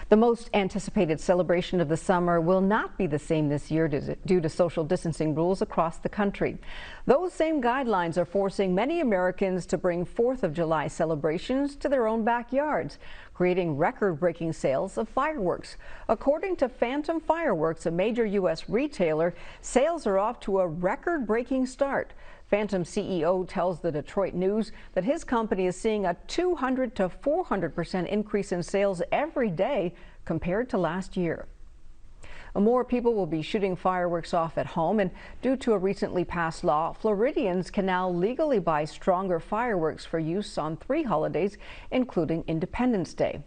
The most anticipated celebration of the summer will not be the same this year due to social distancing rules across the country. Those same guidelines are forcing many Americans to bring 4th of July celebrations to their own backyards, creating record-breaking sales of fireworks. According to Phantom Fireworks, a major U.S. retailer, sales are off to a record-breaking start. Phantom CEO tells the Detroit News that his company is seeing a 200 to 400% increase in sales every day compared to last year. More people will be shooting fireworks off at home, and due to a recently passed law, Floridians can now legally buy stronger fireworks for use on 3 holidays, including Independence Day.